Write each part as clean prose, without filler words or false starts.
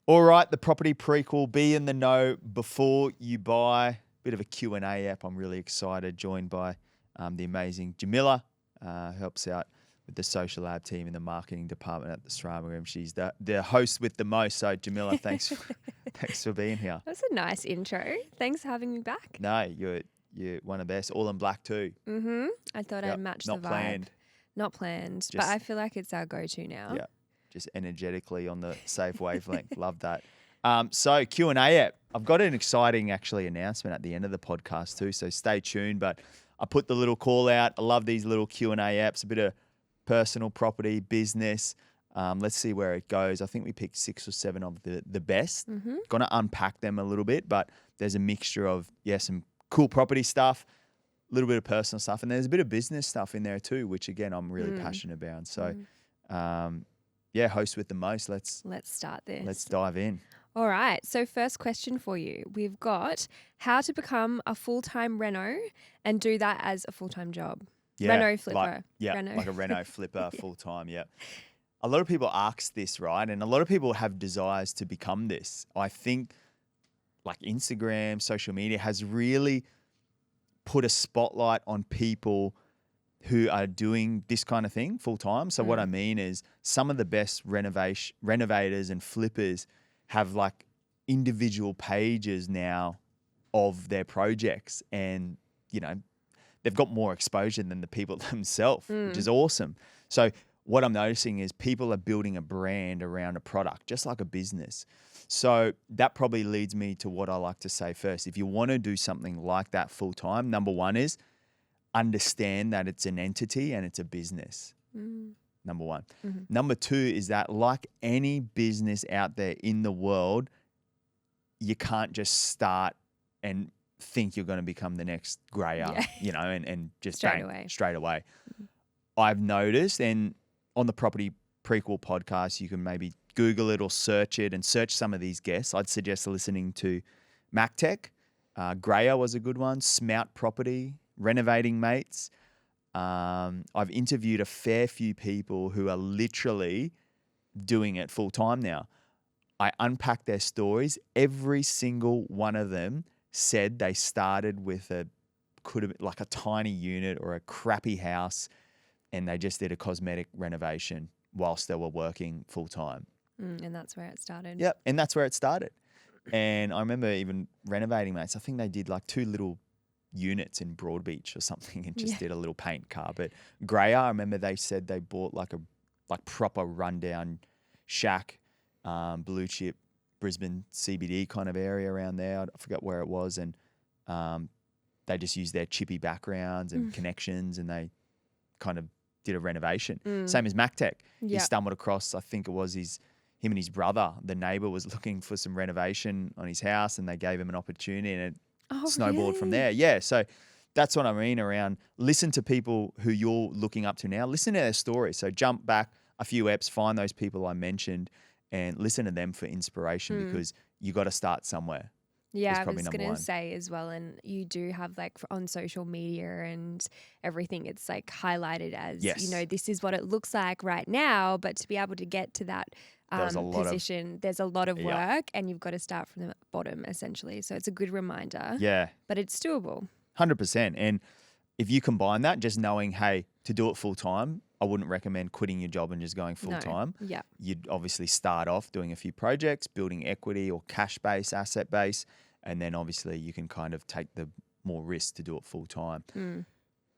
All right, the property prequel, be in the know before you buy. Bit of a Q&A app. I'm really excited, joined by the amazing Jamila, who helps out with the social lab team in the marketing department at the Strama Room. She's the host with the most. So Jamila, thanks for being here. That's a nice intro. Thanks for having me back. No, you're one of the best. All in black too. I thought I'd match Not the vibe. planned. Not planned, but I feel like it's our go-to now. Yeah, just energetically on the safe wavelength. Love that. So Q&A app. I've got an exciting announcement at the end of the podcast too, so stay tuned. But I put the little call out. I love these little Q&A apps, a bit of personal property, business. Let's see where it goes. I think we picked 6 or 7 of the best. Going to unpack them a little bit, but there's a mixture of, some cool property stuff, a little bit of personal stuff, and there's a bit of business stuff in there too, which again, I'm really passionate about. So, host with the most. Let's start this. Let's dive in. All right. So first question for you. We've got how to become a full-time reno and do that as a full-time job. Yeah, Reno flipper. Like a reno flipper full-time, A lot of people ask this, right? And a lot of people have desires to become this. I think like Instagram, social media has really put a spotlight on people who are doing this kind of thing full-time. So what I mean is some of the best renovators and flippers have like individual pages now of their projects, and they've got more exposure than the people themselves, which is awesome. So what I'm noticing is people are building a brand around a product, just like a business. So that probably leads me to what I like to say first. If you want to do something like that full time, number one is understand that it's an entity and it's a business. Number one. Number two is that like any business out there in the world, you can't just start and think you're going to become the next Grayer, and just straight away. I've noticed, and on the Property Prequel podcast, you can maybe Google it or search it and search some of these guests. I'd suggest listening to MacTech. Grayer was a good one. Smout Property, Renovating Mates. I've interviewed a fair few people who are literally doing it full time now. I unpacked their stories. Every single one of them said they started with could have been like a tiny unit or a crappy house, and they just did a cosmetic renovation whilst they were working full time. And that's where it started. Yep, and that's where it started. And I remember even Renovating Mates, I think they did like 2 little units in Broadbeach or something and just did a little paint carpet. Grayer, I remember they said they bought like proper rundown shack, blue chip, Brisbane CBD kind of area around there. I forgot where it was. And they just used their chippy backgrounds and connections, and they kind of did a renovation. Same as MacTech. He stumbled across, I think it was him and his brother, the neighbour was looking for some renovation on his house, and they gave him an opportunity, and it snowballed from there. Yeah, so that's what I mean around listen to people who you're looking up to now. Listen to their stories. So jump back a few eps, find those people I mentioned, and listen to them for inspiration because you got to start somewhere. Yeah, I was going to say as well, and you do have like on social media and everything, it's like highlighted as, this is what it looks like right now, but to be able to get to that position, there's a lot of work and you've got to start from the bottom essentially. So it's a good reminder. Yeah. But it's doable. 100%. And if you combine that, just knowing, hey, to do it full time, I wouldn't recommend quitting your job and just going full time. Yeah. You'd obviously start off doing a few projects, building equity or cash base, asset base, and then obviously you can kind of take the more risk to do it full time.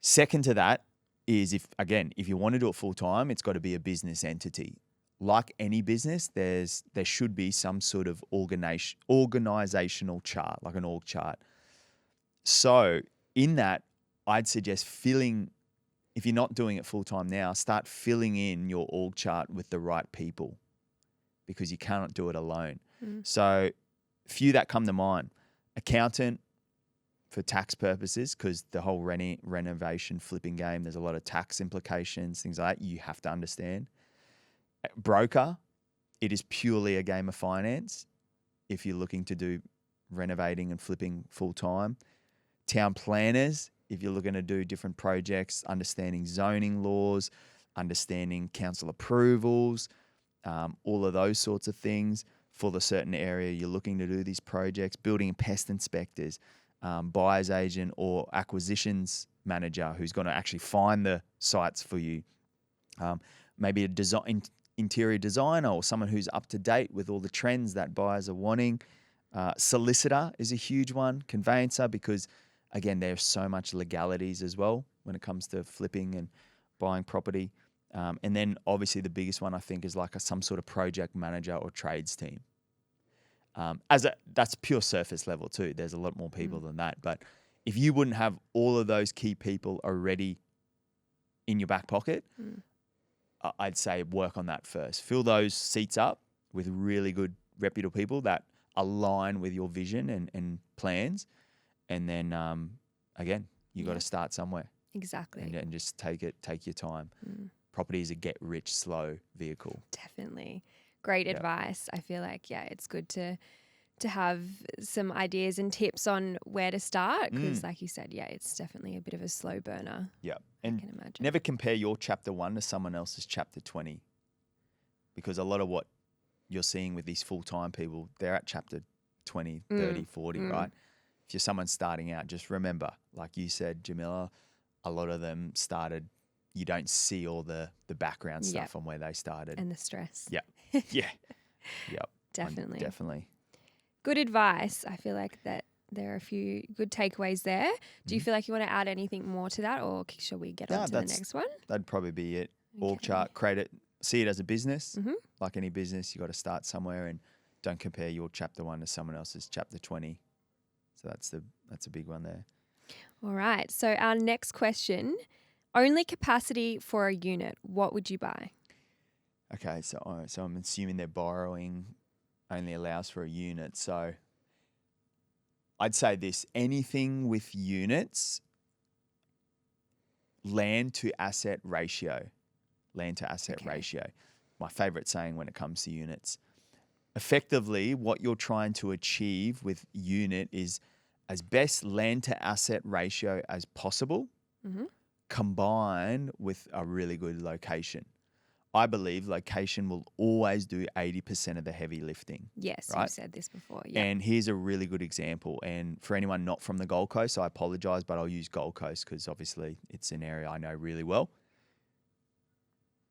Second to that is if you want to do it full time, it's got to be a business entity. Like any business, there should be some sort of organizational chart, like an org chart. So in that, I'd suggest if you're not doing it full time now, start filling in your org chart with the right people, because you cannot do it alone. So few that come to mind: accountant for tax purposes, because the whole renovation flipping game, there's a lot of tax implications, things like that you have to understand. Broker, it is purely a game of finance if you're looking to do renovating and flipping full time. Town planners, if you're looking to do different projects, understanding zoning laws, understanding council approvals, all of those sorts of things. for the certain area you're looking to do these projects, building pest inspectors, buyer's agent or acquisitions manager who's going to actually find the sites for you. Maybe a interior designer or someone who's up to date with all the trends that buyers are wanting. Solicitor is a huge one. Conveyancer, because again, there's so much legalities as well when it comes to flipping and buying property. And then obviously the biggest one I think is like some sort of project manager or trades team. That's pure surface level too. There's a lot more people than that. But if you wouldn't have all of those key people already in your back pocket, I'd say work on that first. Fill those seats up with really good, reputable people that align with your vision and plans. And then, again, you got to start somewhere. Exactly. And just take your time. Property is a get rich slow vehicle. Definitely. Great advice. I feel like, it's good to have some ideas and tips on where to start because like you said, it's definitely a bit of a slow burner. Yeah. And I can imagine. Never compare your chapter 1 to someone else's chapter 20 because a lot of what you're seeing with these full-time people, they're at chapter 20, 30, 40, right? If you're someone starting out, just remember, like you said, Jamila, a lot of them started, you don't see all the background stuff on where they started. And the stress. Yeah. Yeah. Yep. Definitely. Definitely. Good advice. I feel like that there are a few good takeaways there. Do you feel like you want to add anything more to that or shall we get on to the next one? That'd probably be it. Org chart, create it, see it as a business. Like any business, you got to start somewhere and don't compare your chapter 1 to someone else's chapter 20. So that's a big one there. All right. So our next question, only capacity for a unit, what would you buy? Okay, so I'm assuming their borrowing only allows for a unit. So I'd say this, anything with units, land to asset ratio. My favorite saying when it comes to units. Effectively, what you're trying to achieve with unit is as best land to asset ratio as possible, combined with a really good location. I believe location will always do 80% of the heavy lifting. Yes, right? You've said this before. Yeah. And here's a really good example. And for anyone not from the Gold Coast, I apologize, but I'll use Gold Coast because obviously it's an area I know really well.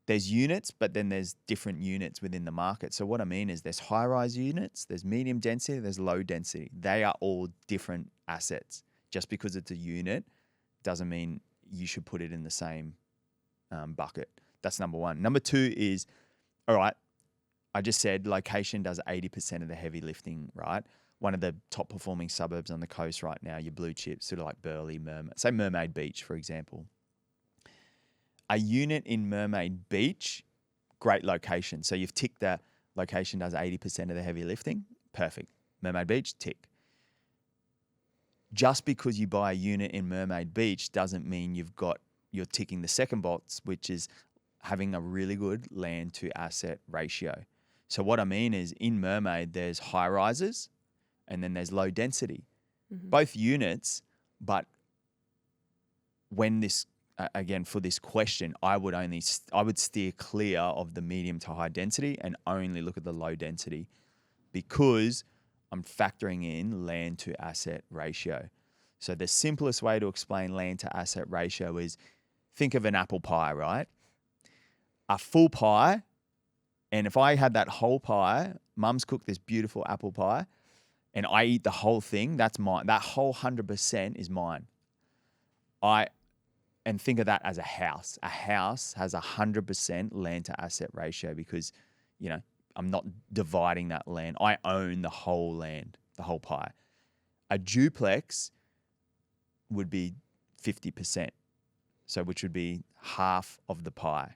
There's units, but then there's different units within the market. So what I mean is there's high-rise units, there's medium density, there's low density. They are all different assets. Just because it's a unit doesn't mean you should put it in the same bucket. That's number one. Number two is, all right, I just said location does 80% of the heavy lifting, right? One of the top performing suburbs on the coast right now, your blue chips, sort of like Burleigh, Mermaid Beach, for example. A unit in Mermaid Beach, great location. So you've ticked that location does 80% of the heavy lifting. Perfect. Mermaid Beach, tick. Just because you buy a unit in Mermaid Beach doesn't mean you're ticking the second box, which is having a really good land to asset ratio. So what I mean is in Mermaid, there's high rises and then there's low density. Both units, but when this, again, for this question, I would steer clear of the medium to high density and only look at the low density because I'm factoring in land to asset ratio. So the simplest way to explain land to asset ratio is think of an apple pie, right? A full pie, and if I had that whole pie, Mum's cooked this beautiful apple pie, and I eat the whole thing, that's mine. That whole 100% is mine. And think of that as a house. A house has 100% land to asset ratio because, I'm not dividing that land. I own the whole land, the whole pie. A duplex would be 50%, so which would be half of the pie.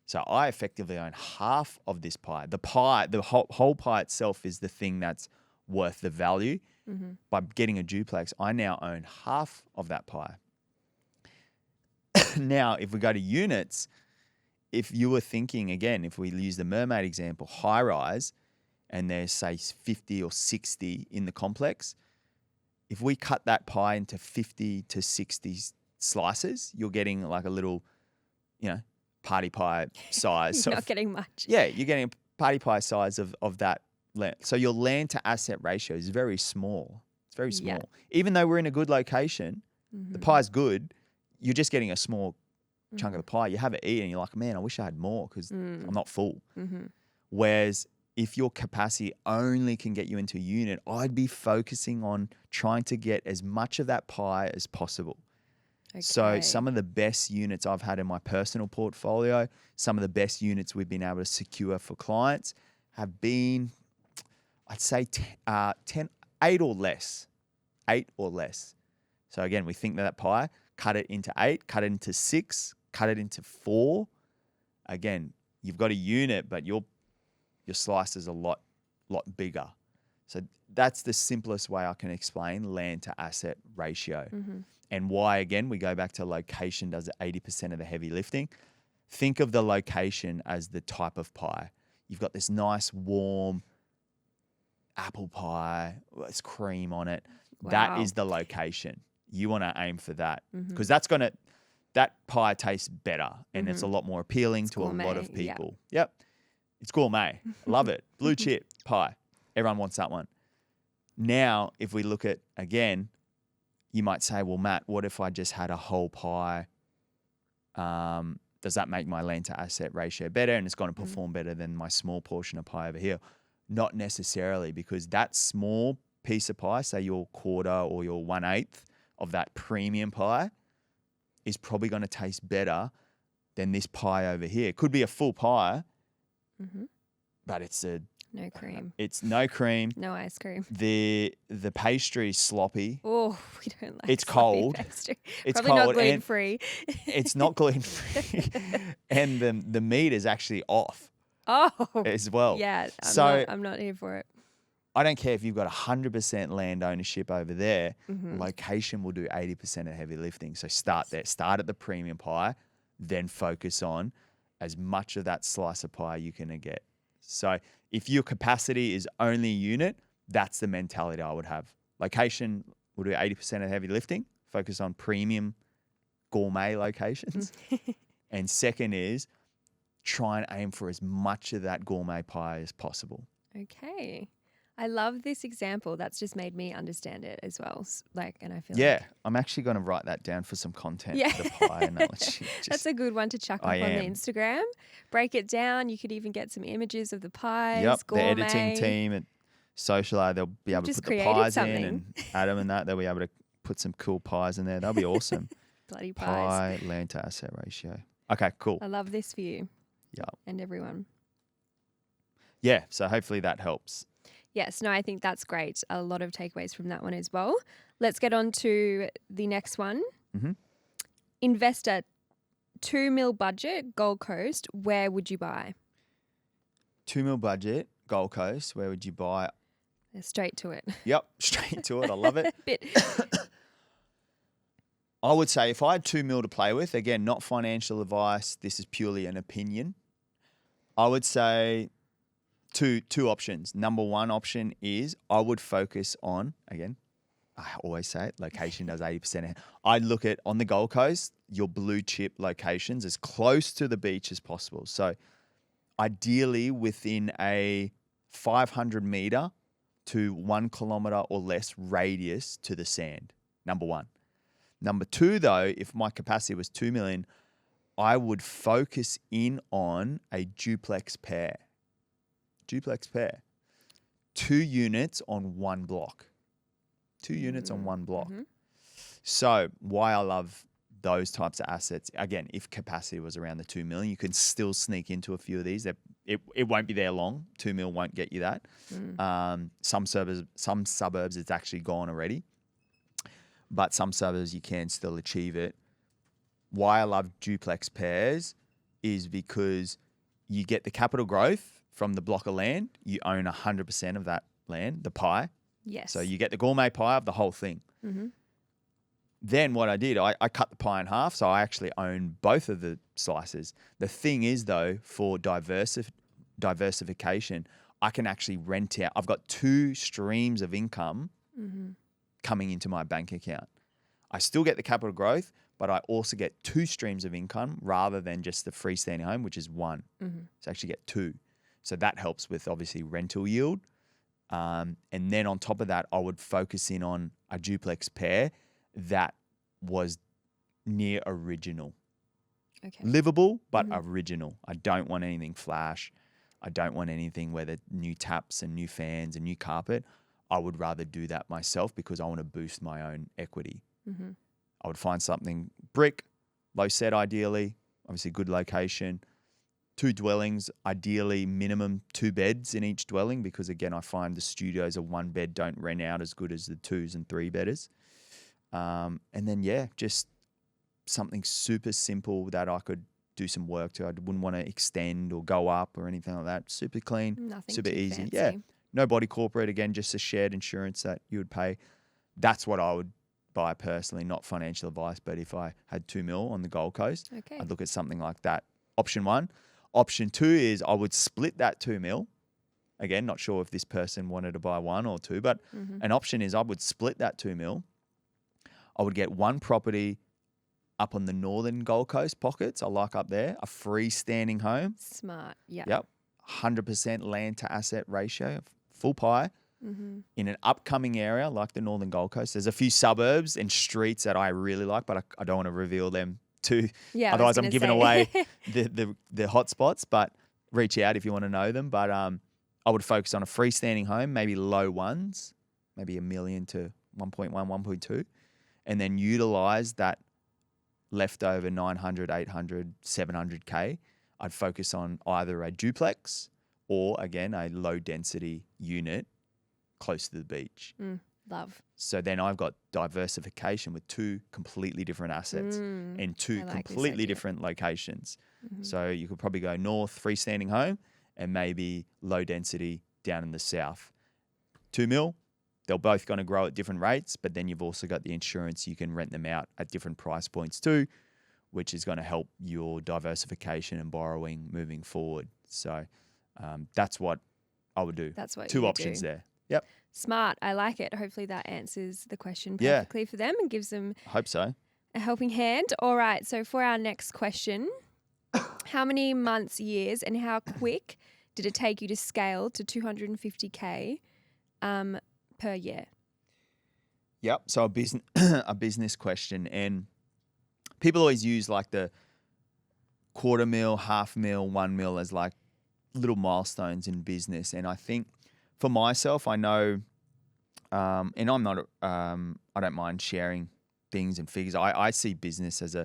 So I effectively own half of this pie. The whole pie itself is the thing that's worth the value. By getting a duplex, I now own half of that pie. Now, if we go to units, if you were thinking, again, if we use the Mermaid example, high rise, and there's, say, 50 or 60 in the complex, if we cut that pie into 50 to 60 slices, you're getting like a little, party pie size. You're not getting much. Yeah, you're getting a party pie size of that So your land to asset ratio is very small. It's very small. Yeah. Even though we're in a good location, the pie's good. You're just getting a small chunk of the pie. You have it eaten, and you're like, man, I wish I had more because I'm not full. Whereas if your capacity only can get you into a unit, I'd be focusing on trying to get as much of that pie as possible. Okay. So some of the best units I've had in my personal portfolio, some of the best units we've been able to secure for clients have been, I'd say 8 or less. 8 or less. So again, we think that pie, cut it into 8, cut it into 6, cut it into 4. Again, you've got a unit, but your slice is a lot bigger. So that's the simplest way I can explain land to asset ratio. And why, again, we go back to location does 80% of the heavy lifting. Think of the location as the type of pie. You've got this nice, warm apple pie, it's cream on it. Wow. That is the location. You want to aim for that because that pie tastes better and it's a lot more appealing to gourmet, a lot of people. Yep. It's gourmet. Love it. Blue chip pie. Everyone wants that one. Now, if we look at, again, you might say, well, Matt, what if I just had a whole pie? Does that make my land to asset ratio better and it's going to perform better than my small portion of pie over here? Not necessarily, because that small piece of pie, say your quarter or your 1/8 of that premium pie, is probably going to taste better than this pie over here. It could be a full pie, but it's no cream. It's no cream. No ice cream. The pastry is sloppy. Oh, we don't like it's cold. Pastry. It's probably cold. Not gluten free. It's not gluten free. And the meat is actually off. Oh. As well. Yeah. I'm not here for it. I don't care if you've got 100% land ownership over there. Location will do 80% of heavy lifting. So start there. Start at the premium pie, then focus on as much of that slice of pie you can get. So if your capacity is only a unit, that's the mentality I would have. Location will do 80% of heavy lifting. Focus on premium gourmet locations. And second is try and aim for as much of that gourmet pie as possible. Okay. I love this example. That's just made me understand it as well. And I feel I'm actually going to write that down for some content. Yeah. The pie analogy. That's a good one to chuck up on the Instagram. Break it down. You could even get some images of the pies. Yep, gourmet. the editing team at Socialite, they'll be able to put the pies in, and Adam and that, they'll be able to put some cool pies in there. That'll be awesome. Bloody pies. Pie, land to asset ratio. Okay, cool. I love this for you. Yeah. And everyone. Yeah, so hopefully that helps. Yes, no, I think that's great. A lot of takeaways from that one as well. Let's get on to the next one. Investor, 2 mil budget, Gold Coast. Where would you buy? 2 mil budget, Gold Coast. Where would you buy? Straight to it. Yep, straight to it. I love it. Bit. I would say if I had 2 mil to play with, again, not financial advice, this is purely an opinion. I would say two options. Number one option is I would focus on, again, I always say it, location does 80%. I'd look at, on the Gold Coast, your blue chip locations as close to the beach as possible. So ideally within a 500 meter to 1 kilometer or less radius to the sand, number one. Number two, though, if my capacity was 2 million, I would focus in on a duplex pair. Duplex pair. 2 units on one block. 2 units on one block. So why I love those types of assets, again, if capacity was around the 2 million, you can still sneak into a few of these. It won't be there long. 2 mil won't get you that. Some suburbs, it's actually gone already. But some suburbs, you can still achieve it. Why I love duplex pairs is because you get the capital growth from the block of land. You own 100% of that land, the pie. Yes. So you get the gourmet pie of the whole thing. Then what I did, I cut the pie in half, so I actually own both of the slices. The thing is, though, for diversification, I can actually rent out. I've got 2 streams of income coming into my bank account. I still get the capital growth, but I also get 2 streams of income rather than just the freestanding home, which is 1. So I actually get 2. So that helps with, obviously, rental yield. And then on top of that, I would focus in on a duplex pair that was near original. Okay. Livable, but original. I don't want anything flash. I don't want anything where the new taps and new fans and new carpet. I would rather do that myself because I want to boost my own equity. Mm-hmm. I would find something brick, low set ideally, obviously good location, 2 dwellings, ideally minimum 2 beds in each dwelling because, again, I find the studios of 1 bed don't rent out as good as the 2s and 3 bedders. And then, just something super simple that I could do some work to. I wouldn't want to extend or go up or anything like that. Super clean, Nothing super too easy. fancy. Yeah, no body corporate. Again, just a shared insurance that you would pay. That's what I would buy personally, not financial advice. But if I had 2 mil on the Gold Coast, I'd look at something like that. Option 1. Option 2 is I would split that 2 mil. Again, not sure if this person wanted to buy 1 or 2, but an option is I would split that 2 mil. I would get 1 property up on the northern Gold Coast pockets. I like up there, a freestanding home. Smart. Yeah. Yep. 100% land to asset ratio, full pie. In an upcoming area like the northern Gold Coast. There's a few suburbs and streets that I really like, but I don't want to reveal them too. Yeah, otherwise I'm giving away the hot spots, but reach out if you want to know them. But I would focus on a freestanding home, maybe low ones, maybe $1 million to 1.1, 1.2, and then utilize that leftover 900, 800, 700K. I'd focus on either a duplex or, again, a low density unit close to the beach. Love. So then I've got diversification with 2 completely different assets and 2 completely different locations. So you could probably go north, freestanding home, and maybe low density down in the south. 2 mil, they're both going to grow at different rates, but then you've also got the insurance. You can rent them out at different price points too, which is going to help your diversification and borrowing moving forward. So that's what I would do. That's what 2 options there. Yep. Smart. I like it. Hopefully that answers the question perfectly for them and gives them I hope so. a helping hand. All right. So for our next question, how many months, years, and how quick did it take you to scale to 250K per year? Yep. So a business question, and people always use like the quarter mil, half mil, 1 mil as like little milestones in business. And I think for myself, I know, and I'm not, I don't mind sharing things and figures. I see business as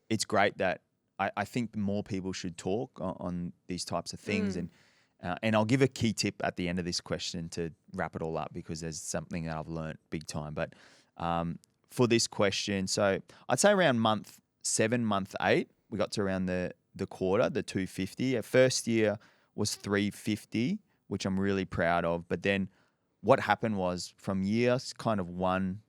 it's great that I think more people should talk on these types of things. And I'll give a key tip at the end of this question to wrap it all up because there's something that I've learned big time. But for this question, so I'd say around month 7, month 8, we got to around the quarter, the 250. Our first year was 350, which I'm really proud of. But then what happened was from year kind of 1,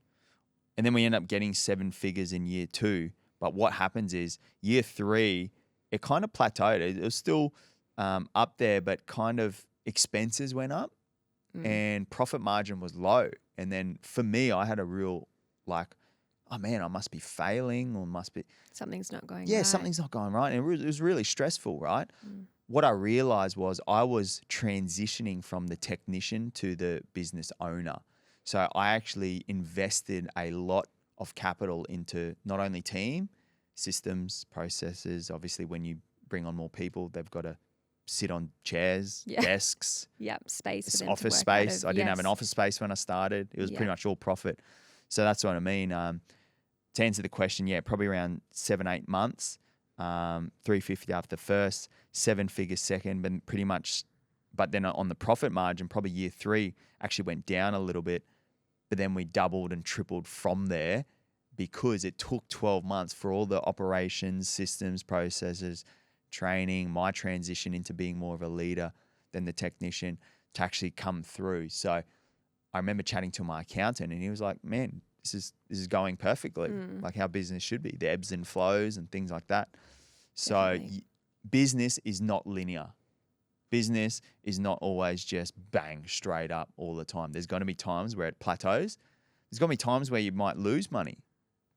and then we end up getting 7 figures in year 2. But what happens is year 3, it kind of plateaued. It was still up there, but kind of expenses went up and profit margin was low. And then for me, I had a real like, oh man, I must be failing or must be. Something's not going right. Yeah, something's not going right. And it was really stressful, right? What I realized was I was transitioning from the technician to the business owner. So I actually invested a lot of capital into not only team, systems, processes. Obviously, when you bring on more people, they've got to sit on chairs, desks. Space for them office to work space. out of. I didn't have an office space when I started. It was pretty much all profit. So that's what I mean. To answer the question, probably around 7, 8 months. 350 after the first, 7 figures second, but pretty much. But then on the profit margin, probably year 3 actually went down a little bit. But then we doubled and tripled from there because it took 12 months for all the operations, systems, processes, training, my transition into being more of a leader than the technician to actually come through. So I remember chatting to my accountant and he was like, man, this is going perfectly, like how business should be, the ebbs and flows and things like that. So business is not linear. Business is not always just bang straight up all the time. There's going to be times where it plateaus. There's going to be times where you might lose money,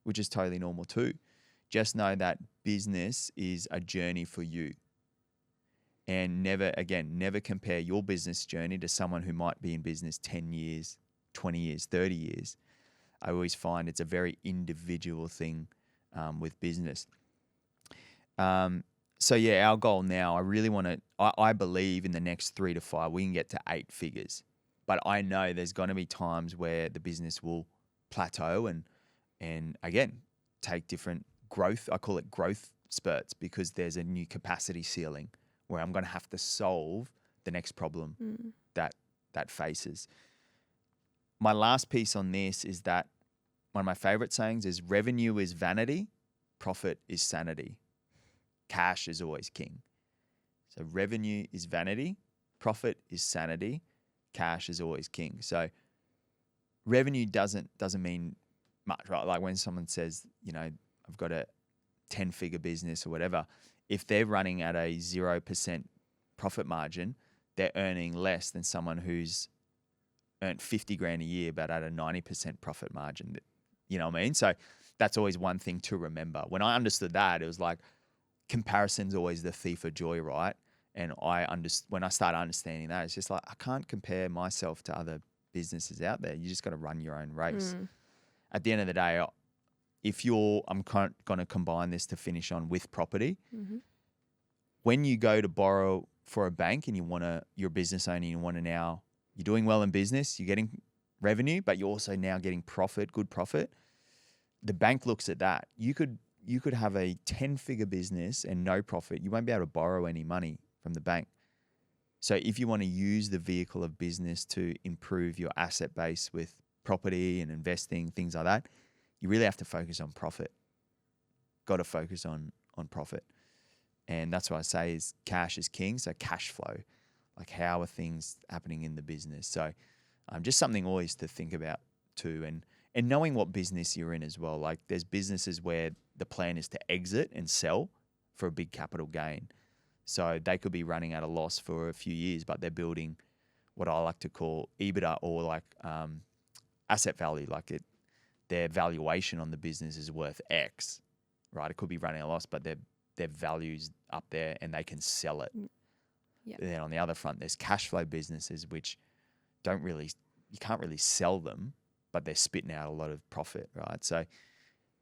which is totally normal too. Just know that business is a journey for you. And never compare your business journey to someone who might be in business 10 years, 20 years, 30 years. I always find it's a very individual thing with business. So yeah, our goal now, I really want to, I believe in the next 3 to 5, we can get to 8 figures. But I know there's going to be times where the business will plateau and again, take different growth. I call it growth spurts because there's a new capacity ceiling where I'm going to have to solve the next problem that faces. My last piece on this is that one of my favorite sayings is revenue is vanity, profit is sanity. Cash is always king. So revenue is vanity, profit is sanity, cash is always king. So revenue doesn't mean much, right? Like when someone says, you know, I've got a 10-figure business or whatever, if they're running at a 0% profit margin, they're earning less than someone who's earned 50 grand a year, but at a 90% profit margin. You know what I mean? So that's always one thing to remember. When I understood that, it was like comparison's always the thief of joy, right? And when I started understanding that, it's just like, I can't compare myself to other businesses out there. You just got to run your own race. At the end of the day, I'm going to combine this to finish on with property. When you go to borrow for a bank and you're a business owner, you're doing well in business, you're getting revenue, but you're also now getting profit, good profit. The bank looks at that. You could have a 10-figure business and no profit. You won't be able to borrow any money from the bank. So if you want to use the vehicle of business to improve your asset base with property and investing, things like that, you really have to focus on profit. Got to focus on profit. And that's what I say is cash is king. So cash flow, like how are things happening in the business? So just something always to think about too. And knowing what business you're in as well. Like there's businesses where the plan is to exit and sell for a big capital gain. So they could be running at a loss for a few years, but they're building what I like to call EBITDA or like asset value. Like their valuation on the business is worth X, right? It could be running a loss, but their value's up there and they can sell it. Yep. Then on the other front, there's cash flow businesses which you can't really sell them, but they're spitting out a lot of profit, right? So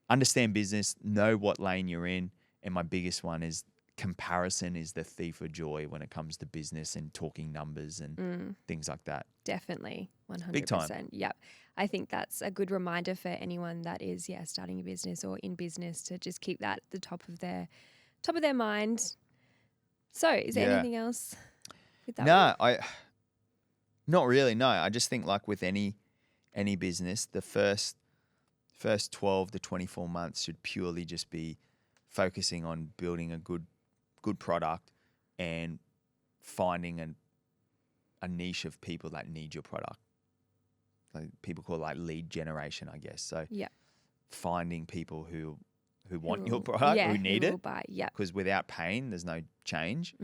understand business, know what lane you're in. And my biggest one is comparison is the thief of joy when it comes to business and talking numbers and things like that. Definitely, 100%. Big time. Yep. I think that's a good reminder for anyone that is, starting a business or in business to just keep that at the top of their mind. So is there anything else with that one? Not really. No, I just think like with any business, the first 12 to 24 months should purely just be focusing on building a good product and finding a niche of people that need your product. Like people call it like lead generation, I guess. So finding people who want your product, who need it. Will buy, because without pain, there's no change.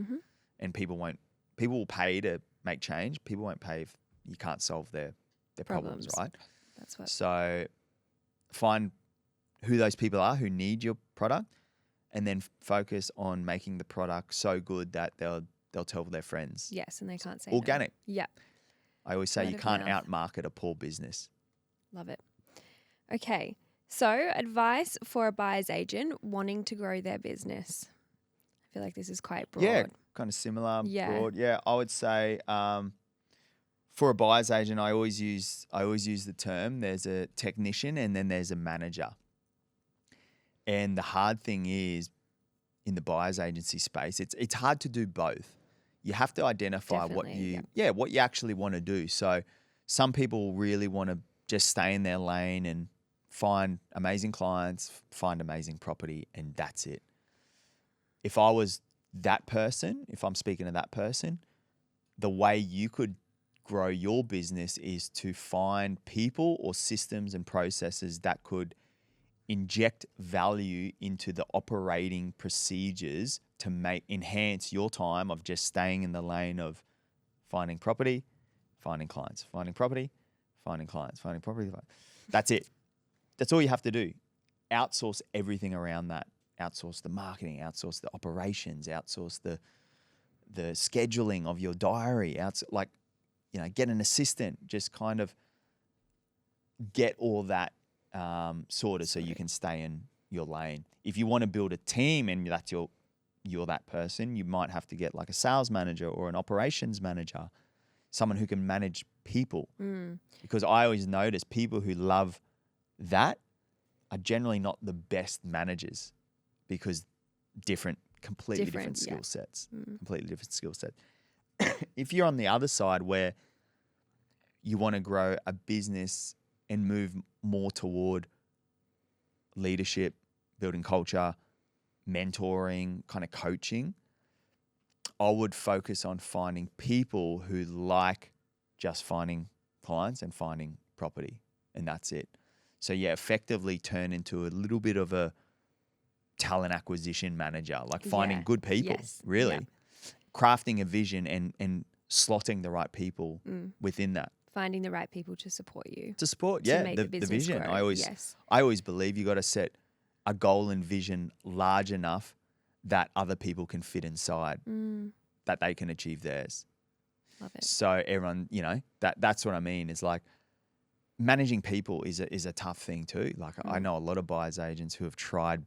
And people will pay to make change. People won't pay if you can't solve their problems, right? That's what. So find who those people are who need your product and then focus on making the product so good that they'll tell their friends. Yes, and they can't say organic. No. Yeah. I always say you can't outmarket a poor business. Love it. Okay. So, advice for a buyer's agent wanting to grow their business. I feel like this is quite broad. Yeah, kind of similar, broad. Yeah, I would say for a buyer's agent, I always use the term there's a technician and then there's a manager. And the hard thing is in the buyer's agency space, it's hard to do both. You have to identify what you actually want to do. So some people really want to just stay in their lane and find amazing clients, find amazing property, and that's it. If I was that person, if I'm speaking to that person, the way you could grow your business is to find people or systems and processes that could inject value into the operating procedures to enhance your time of just staying in the lane of finding property, finding clients, finding property, finding clients, finding property. That's it. That's all you have to do. Outsource everything around that. Outsource the marketing, outsource the operations, outsource scheduling of your diary. Like, get an assistant. Just kind of get all that sorted so you can stay in your lane. If you want to build a team and that's you're that person, you might have to get like a sales manager or an operations manager, someone who can manage people. Because I always notice people who love that are generally not the best managers because completely different skill sets. Completely different skill sets. If you're on the other side where you want to grow a business and move more toward leadership, building culture, mentoring, kind of coaching, I would focus on finding people who like just finding clients and finding property, and that's it. So effectively turn into a little bit of a talent acquisition manager, like finding good people, really. Crafting a vision and slotting the right people within that. Finding the right people to support you. To support, to make the vision. Grow. I always believe you got to set a goal and vision large enough that other people can fit inside, that they can achieve theirs. Love it. So everyone, that's what I mean. Is like managing people is a tough thing too. Like I know a lot of buyers agents who have tried,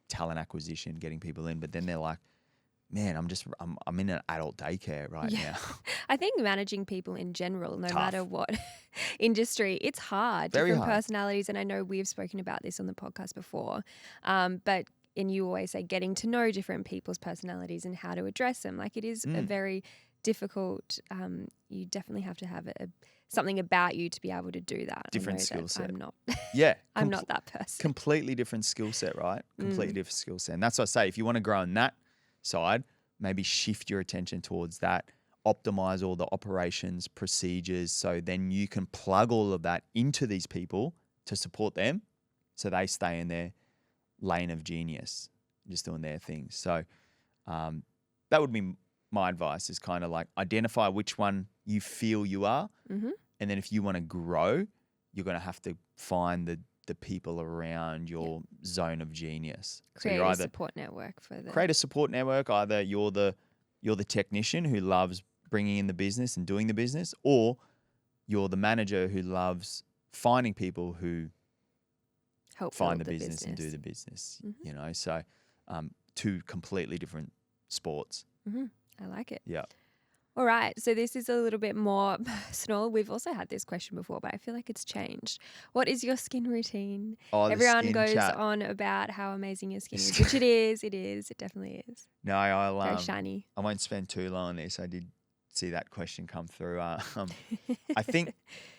talent acquisition, getting people in, but then they're like, man, I'm in an adult daycare right now. I think managing people in general, no matter what industry, it's hard. Very different hard. Personalities, and I know we've spoken about this on the podcast before, and you always say getting to know different people's personalities and how to address them. Like it is a very difficult, you definitely have to have something about you to be able to do that. Different skill set. I'm not. Yeah. I'm not that person. Completely different skill set, right? Completely different skill set. And that's what I say. If you want to grow on that side, maybe shift your attention towards that, optimize all the operations, procedures, so then you can plug all of that into these people to support them so they stay in their lane of genius, just doing their thing. So that would be my advice, is kind of like identify which one you feel you are. And then if you want to grow, you're going to have to find the people around your zone of genius. Create a support network for them. Create a support network. Either you're the technician who loves bringing in the business and doing the business, or you're the manager who loves finding people who help find the business and do the business. So two completely different sports. I like it. Yeah. All right. So this is a little bit more personal. We've also had this question before, but I feel like it's changed. What is your skin routine? Everyone goes on about how amazing your skin is, which it is. It is. It definitely is. No, I'll very shiny. I won't spend too long on this. I did see that question come through. I think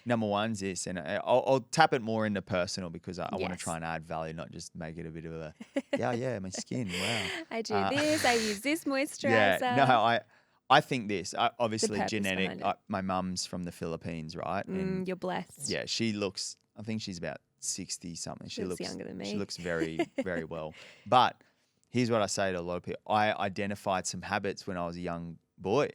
number one's this, and I'll tap it more into personal because I want to try and add value, not just make it a bit of a, my skin, wow. I do this, I use this moisturizer. I think this, obviously genetic. My mum's from the Philippines, right? And you're blessed. Yeah, she looks, I think she's about 60 something. She looks younger than me. She looks very, very well. But here's what I say to a lot of people. I identified some habits when I was a young boy.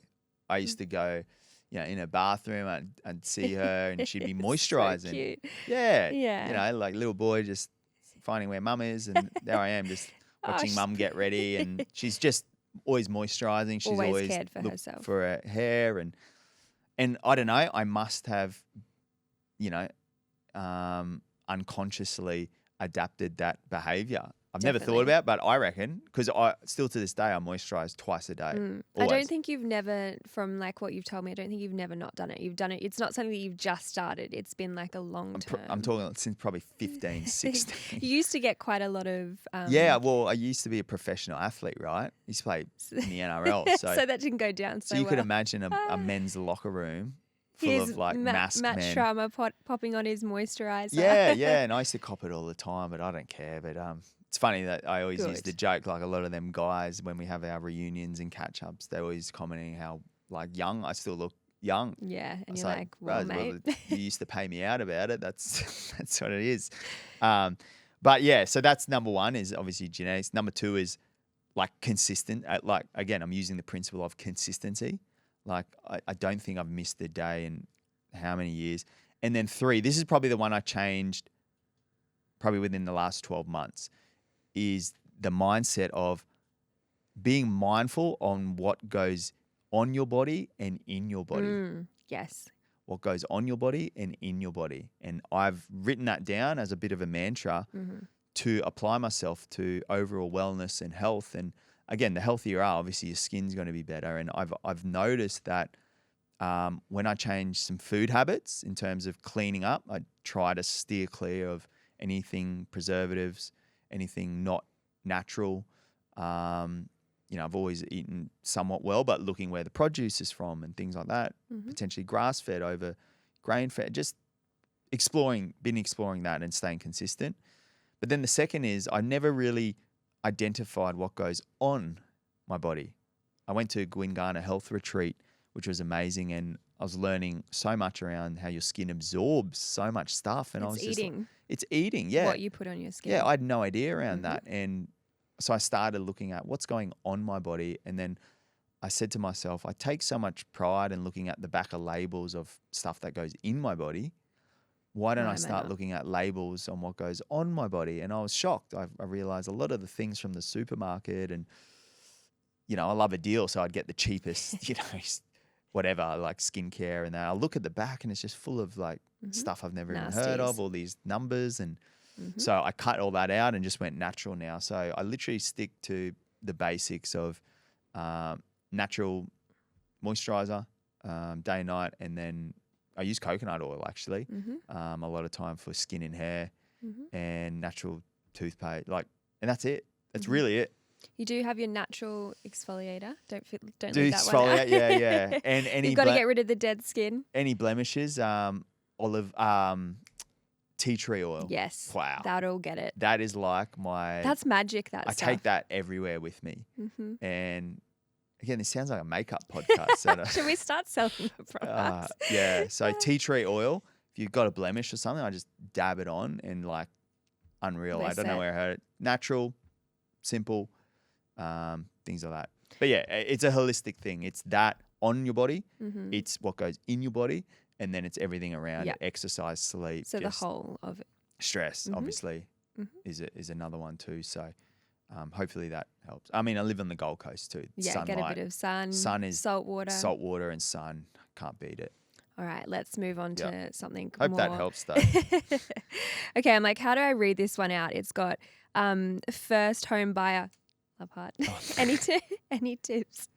I used to go, in her bathroom, I'd see her and she'd be moisturizing. So cute. Yeah. Like little boy just finding where mum is, and there I am just watching mum get ready, and she's just always moisturizing. She's always cared for herself, for her hair, and I don't know, I must have, unconsciously adapted that behavior. I've never thought about it, but I reckon, because I still to this day I moisturize twice a day. I don't think you've never, from like what you've told me, I don't think you've never not done it. You've done it. It's not something that you've just started. It's been like a long term. I'm talking since probably 15, 16. You used to get quite a lot of... I used to be a professional athlete, right? I used to play in the NRL. So that didn't go down so you well. could imagine a men's locker room full of like masked Matt men. Sharma popping on his moisturizer. Yeah. And I used to cop it all the time, but I don't care. But it's funny that I always used to joke, like a lot of them guys, when we have our reunions and catch-ups, they're always commenting how like young I still look young. Yeah, and you're like, well, mate. You used to pay me out about it. That's what it is. But yeah, so that's number one, is obviously genetics. Number two is like consistent. Like again, I'm using the principle of consistency. Like I don't think I've missed a day in how many years. And then three, this is probably the one I changed probably within the last 12 months, is the mindset of being mindful on what goes on your body and in your body. Yes. What goes on your body and in your body. And I've written that down as a bit of a mantra to apply myself to overall wellness and health. And again, the healthier you are, obviously your skin's going to be better. And I've noticed that when I change some food habits in terms of cleaning up, I try to steer clear of anything preservatives, anything not natural. I've always eaten somewhat well, but looking where the produce is from and things like that, potentially grass-fed over grain-fed, just been exploring that and staying consistent. But then the second is I never really identified what goes on my body. I went to Gwingana Health Retreat, which was amazing, and I was learning so much around how your skin absorbs so much stuff. And it's eating, yeah. What you put on your skin. Yeah, I had no idea around that. And so I started looking at what's going on my body. And then I said to myself, I take so much pride in looking at the back of labels of stuff that goes in my body. Why don't I start looking at labels on what goes on my body? And I was shocked. I realized a lot of the things from the supermarket and, I love a deal. So I'd get the cheapest, whatever, like skincare and that. I'll look at the back and it's just full of like stuff I've never even heard of, all these numbers. And so I cut all that out and just went natural now. So I literally stick to the basics of natural moisturizer day and night. And then I use coconut oil actually a lot of time for skin and hair and natural toothpaste. And that's it. That's really it. You do have your natural exfoliator. Don't do leave that one out. Yeah. And you've got to get rid of the dead skin. Any blemishes, tea tree oil. Yes. Wow. That'll get it. That is like That's magic, I take that everywhere with me. And again, this sounds like a makeup podcast. Should we start selling the products? Yeah. So tea tree oil, if you've got a blemish or something, I just dab it on and unreal. I don't know where I heard it. Natural, simple, things like that. But yeah, it's a holistic thing. It's that on your body. It's what goes in your body. And then it's everything around it. Exercise, sleep. So the whole of it. Stress, obviously, is another one too. So hopefully that helps. I mean, I live on the Gold Coast too. Yeah, Sunlight. Get a bit of sun. Sun is salt water. Salt water and sun. Can't beat it. All right, let's move on to something Hope more. that helps though. Okay, I'm like, how do I read this one out? It's got first home buyer. Love heart. Oh. Any tips?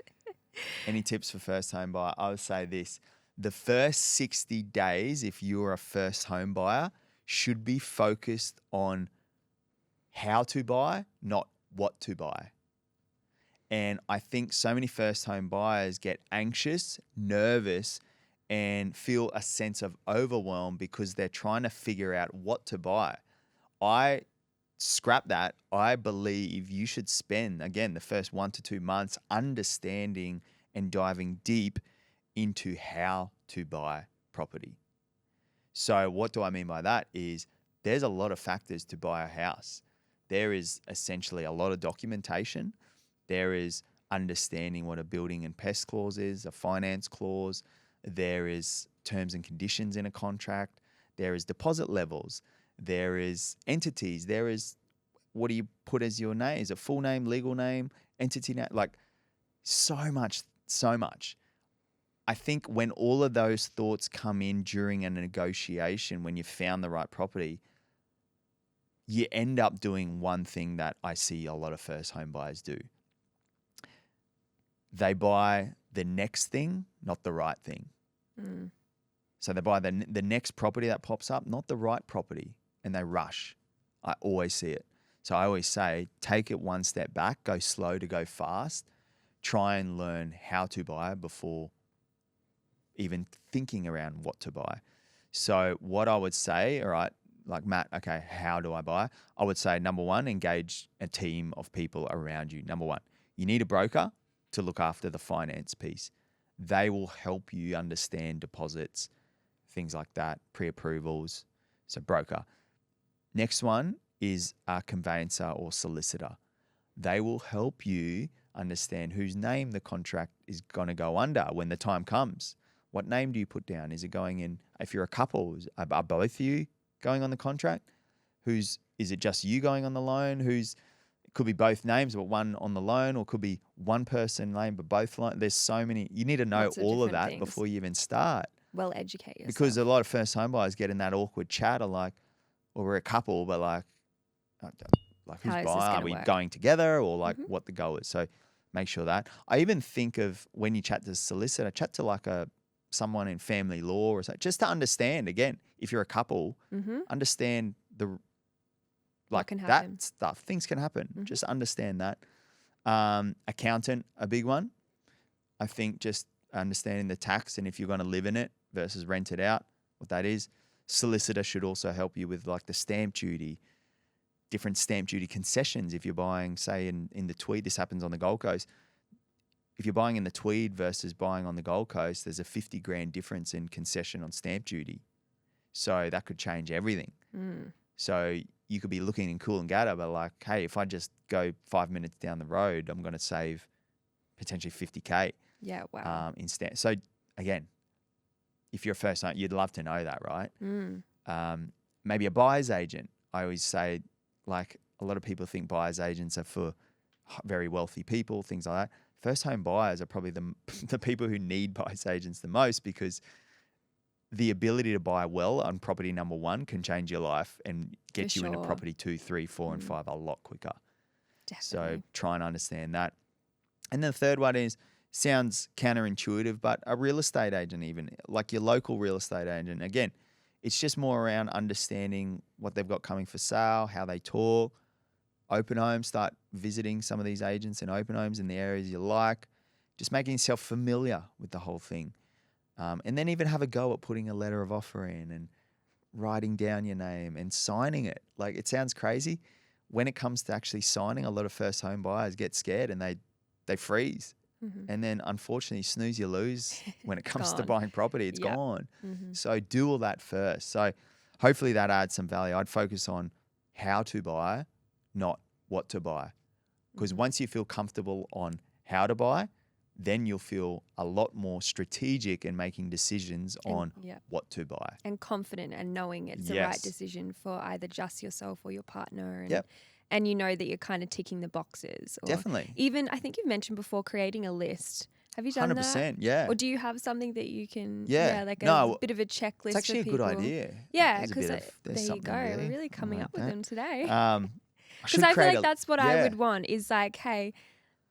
Any tips for first home buyer? I would say this. The first 60 days, if you're a first home buyer, should be focused on how to buy, not what to buy. And I think so many first home buyers get anxious, nervous, and feel a sense of overwhelm because they're trying to figure out what to buy. I scrap that. I believe you should spend, again, the first 1 to 2 months understanding and diving deep into how to buy property. So what do I mean by that is there's a lot of factors to buy a house. There is essentially a lot of documentation. There is understanding what a building and pest clause is, a finance clause. There is terms and conditions in a contract. There is deposit levels. There is entities. There is what do you put as your name? Is it full name, legal name, entity name? Like so much. I think when all of those thoughts come in during a negotiation, when you found the right property, you end up doing one thing that I see a lot of first home buyers do. They buy the next thing, not the right thing. So they buy the next property that pops up, not the right property, and they rush. I always see it. So I always say, take it one step back, go slow to go fast, try and learn how to buy before even thinking around what to buy. So what I would say, all right, like Matt, okay, how do I buy? I would say, number one, engage a team of people around you. Number one, you need a broker to look after the finance piece. They will help you understand deposits, things like that, pre-approvals. So broker. Next one is a conveyancer or solicitor. They will help you understand whose name the contract is going to go under when the time comes. What name do you put down? Is it going in, if you're a couple, are both of you going on the contract? Is it just you going on the loan? Could be both names, but one on the loan, or could be one person name, but both loan. There's so many. You need to know Lots of all of different that things. before you even start. Well, educate yourself. Because a lot of first home buyers get in that awkward chat of like, well, we're a couple, but like who's buying? Are we going together, or like what the goal is? So make sure that. I even think of when you chat to a solicitor, chat to like someone in family law or something, just to understand, again, if you're a couple, understand that stuff. Things can happen. Just understand that. Accountant, a big one. I think just understanding the tax and if you're going to live in it versus rent it out, what that is. Solicitor should also help you with like the stamp duty, different stamp duty concessions. If you're buying, say, in the Tweed, this happens on the Gold Coast. If you're buying in the Tweed versus buying on the Gold Coast, there's a 50 grand difference in concession on stamp duty. So that could change everything. So you could be looking in Coolangatta, but like, hey, if I just go 5 minutes down the road, I'm going to save potentially 50K. Yeah, wow. So again, if you're a first time, you'd love to know that, right? Maybe a buyer's agent. I always say, like, a lot of people think buyer's agents are for very wealthy people, things like that. First home buyers are probably the people who need buyer's agents the most, because the ability to buy well on property number one can change your life and get you into property 2, 3, 4, and 5 a lot quicker. Definitely. So try and understand that. And then the third one sounds counterintuitive, but a real estate agent, even like your local real estate agent, again, it's just more around understanding what they've got coming for sale, how they talk. Open homes, start visiting some of these agents in open homes in the areas you like, just making yourself familiar with the whole thing. And then even have a go at putting a letter of offer in and writing down your name and signing it. Like, it sounds crazy. When it comes to actually signing, a lot of first home buyers get scared and they freeze. And then unfortunately, snooze, you lose when it comes to buying property. It's gone. So do all that first. So hopefully that adds some value. I'd focus on how to buy, not what to buy. Because once you feel comfortable on how to buy, then you'll feel a lot more strategic in making decisions on what to buy. And confident and knowing it's the right decision for either just yourself or your partner. And you know that you're kind of ticking the boxes. Or definitely. Even, I think you've mentioned before, creating a list. Have you done 100%, that? yeah. Or do you have something that you can, like a bit of a checklist? It's actually for a good idea. Yeah, because there you go. There. We're really coming up with them today. Because I feel like that's what I would want is like, hey,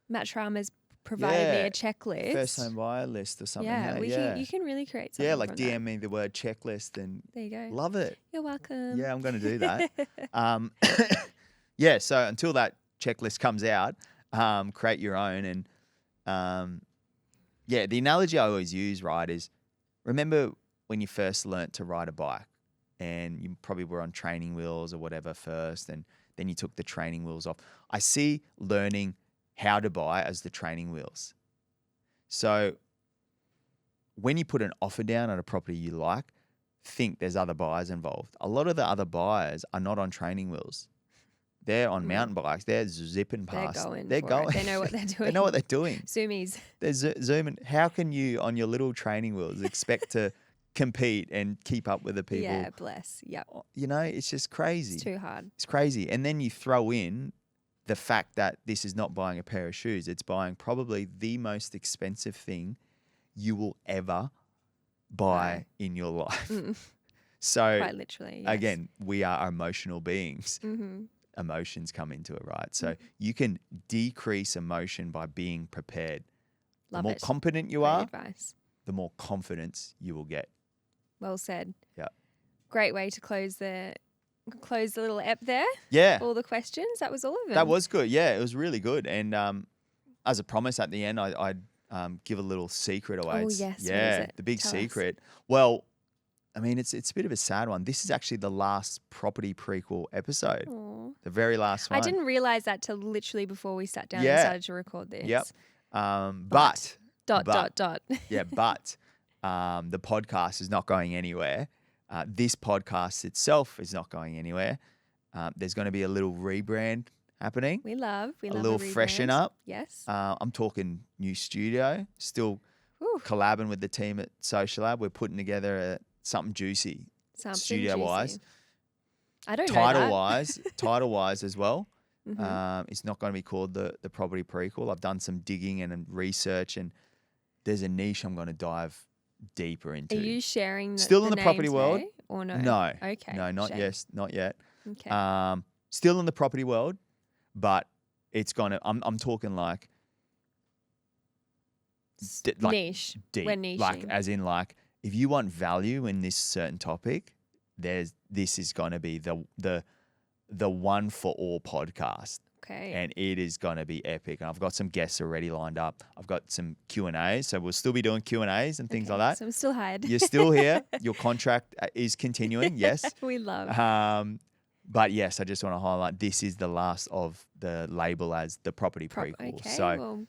Matt Sharma's provided me a checklist. First home buyer list or something. You can really create something. Yeah, like DM me the word checklist and there you go. Love it. You're welcome. Yeah, I'm going to do that. So until that checklist comes out, create your own. And the analogy I always use, right, is remember when you first learnt to ride a bike and you probably were on training wheels or whatever first, and then you took the training wheels off. I see learning how to buy as the training wheels. So when you put an offer down on a property you like, think there's other buyers involved. A lot of the other buyers are not on training wheels. They're on mountain bikes. They're zipping past. They're going. They know what they're doing. They know what they're doing. Zoomies. They're zooming. How can you, on your little training wheels, expect to compete and keep up with the people? Yeah, bless. Yep. You know, it's just crazy. It's too hard. It's crazy. And then you throw in the fact that this is not buying a pair of shoes. It's buying probably the most expensive thing you will ever buy in your life. So quite literally, again, we are emotional beings. Emotions come into it, right? So you can decrease emotion by being prepared. The more competent you are, the more confidence you will get. Well said. Yeah. Great way to close the little ep there. Yeah. All the questions. That was all of them. That was good. Yeah, it was really good. And as a promise at the end, I'd give a little secret away. Oh, yes. Yeah, what is it? the big Tell secret. us. Well, I mean, it's a bit of a sad one. This is actually the last property prequel episode. Aww. The very last one. I didn't realize that till literally before we sat down and started to record this. Yep. But. Dot. Yeah, but the podcast is not going anywhere. This podcast itself is not going anywhere. There's going to be a little rebrand happening. We love a little freshen up. Yes. I'm talking new studio. Still collabing with the team at Social Lab. We're putting together something juicy, studio wise. I don't know Title wise as well. It's not going to be called the property prequel. I've done some digging and research, and there's a niche I'm going to dive deeper into. Are you sharing still the in the property names, world? Or no? No. Okay. No, not shame. yet. Not yet. Okay. Still in the property world, but it's gonna. I'm talking like niche. Deep. We're niching. Like as in like if you want value in this certain topic, this is gonna be the one for all podcast. Okay. And it is going to be epic. And I've got some guests already lined up. I've got some Q&As. So we'll still be doing Q&As and things like that. So I'm still hired. You're still here. Your contract is continuing. Yes. We love. But yes, I just want to highlight this is the last of the label as the property prequel. Okay, so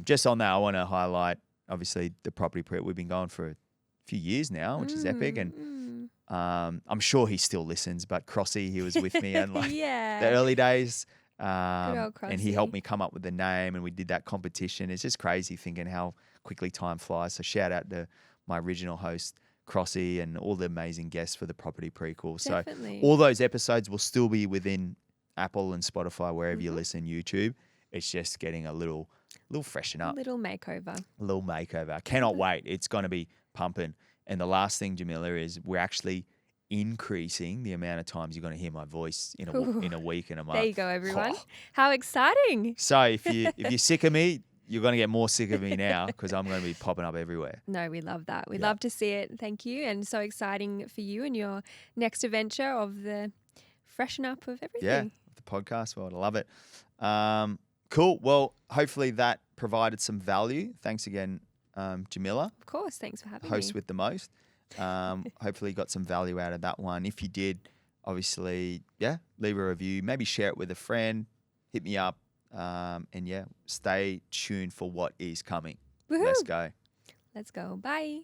just on that, I want to highlight, obviously, the property prequel. We've been going for a few years now, which is epic. And I'm sure he still listens, but Crossy, he was with me and like the early days. And he helped me come up with the name, and we did that competition. It's just crazy thinking how quickly time flies. So shout out to my original host, Crossy, and all the amazing guests for the property prequel. Definitely. So all those episodes will still be within Apple and Spotify, wherever you listen, YouTube. It's just getting a little freshen up. A little makeover. A little makeover. Cannot wait. It's going to be pumping. And the last thing, Jamila, is we're actually increasing the amount of times you're going to hear my voice in a week and a month. There you go, everyone. How exciting. So if you're sick of me, you're going to get more sick of me now because I'm going to be popping up everywhere. No, we love that. We love to see it. Thank you. And so exciting for you and your next adventure of the freshen up of everything. Yeah, the podcast world. I love it. Cool. Well, hopefully that provided some value. Thanks again, Jamila. Of course. Thanks for having Host me. with the most. Hopefully you got some value out of that one. If you did, obviously, leave a review. Maybe share it with a friend. Hit me up. And stay tuned for what is coming. Woohoo. Let's go. Let's go. Bye.